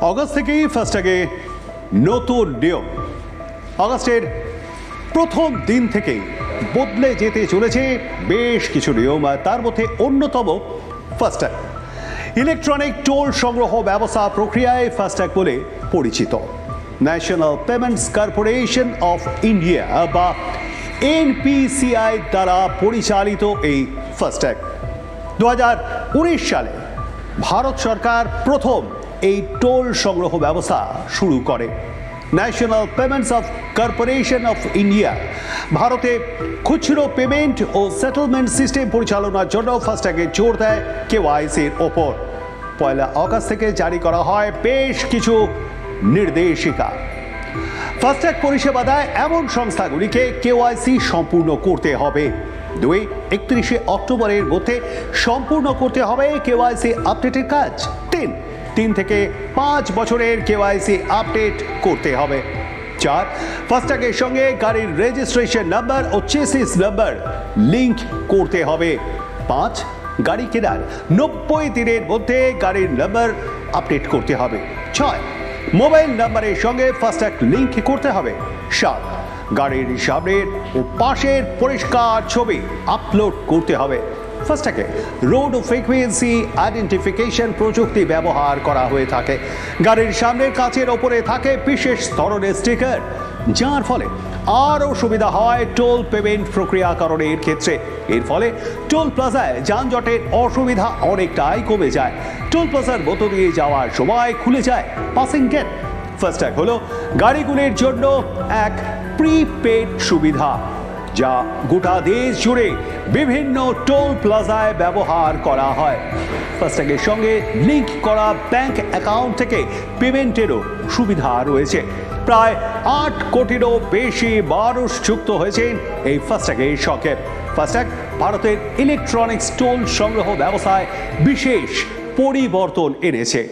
August থেকেই ফাস্ট্যাগে নতুন নিয়ম। অগস্টের প্রথম দিন থেকেই বদলে যেতে চলেছে বেশ কিছু নিয়ম, আর তার মধ্যে অন্যতম ফাস্ট্যাগ। ইলেকট্রনিক টোল সংগ্রহ ব্যবস্থা প্রক্রিয়ায় ফাস্ট্যাগ বলে পরিচিত। National payments corporation of India বা এনপিসিআই দ্বারা পরিচালিত এই ফাস্ট্যাগ 2019 সালে ভারত সরকার প্রথম এই টোল সংগ্রহ ব্যবস্থা শুরু করে। National payments of corporation of India ভারতে খুচরো পেমেন্ট ও সেটেলমেন্ট সিস্টেম পরিচালনার জন্য ফাস্ট্যাগে জোর দেয় কেওয়াইসির ওপর। 1 আগস্ট থেকে জারি করা হয় বেশ কিছু নির্দেশিকা। ফাস্ট্যাগ পরিষেবা দেয় এমন সংস্থাগুলিকে কেওয়াইসি সম্পূর্ণ করতে হবে। 31 অক্টোবরের মধ্যে সম্পূর্ণ করতে হবে কেওয়াইসি আপডেটের কাজ। 3 থেকে 5 বছরের কেওয়াইসি আপডেট করতে হবে। 4 ফাস্ট্যাগের সঙ্গে গাড়ির রেজিস্ট্রেশন নাম্বার ও চেসিস নাম্বার লিংক করতে হবে। 5 গাড়ি কেনার 90 দিনের মধ্যে গাড়ির নাম্বার আপডেট করতে হবে। 6 মোবাইল নাম্বারের সঙ্গে ফাস্ট্যাগ লিংক করতে হবে। 7 গাড়ির সামনের ও পাশের পরিষ্কার ছবি আপলোড করতে হবে। ফাস্ট্যাগে রোড ফ্রিকোয়েন্সি আইডেন্টিফিকেশন প্রযুক্তি ব্যবহার করা হয়ে থাকে। গাড়ির সামনের কাচের ওপরে থাকে বিশেষ ধরনের স্টিকার, যার ফলে আরও সুবিধা হয় টোল পেমেন্ট প্রক্রিয়াকরণের ক্ষেত্রে। এর ফলে টোল প্লাজায় যানজটের অসুবিধা অনেকটাই কমে যায়। টোল প্লাজার মধ্য দিয়ে যাওয়ার সময় খুলে যায় পাসিং গেট। ফাস্ট্যাগ হলো গাড়িগুলির জন্য এক প্রিপেড সুবিধা, যা গোটা দেশ জুড়ে বিভিন্ন টোল প্লাজায় ব্যবহার করা হয়। ফাস্ট্যাগের সঙ্গে লিংক করা ব্যাংক অ্যাকাউন্ট থেকে পেমেন্টেরও সুবিধা রয়েছে। প্রায় 8 কোটিরও বেশি মানুষ যুক্ত হয়েছেন এই ফাস্ট্যাগের সঙ্গে। ফাস্ট্যাগ ভারতের ইলেকট্রনিক্স টোল সংগ্রহ ব্যবস্থায় বিশেষ পরিবর্তন এনেছে।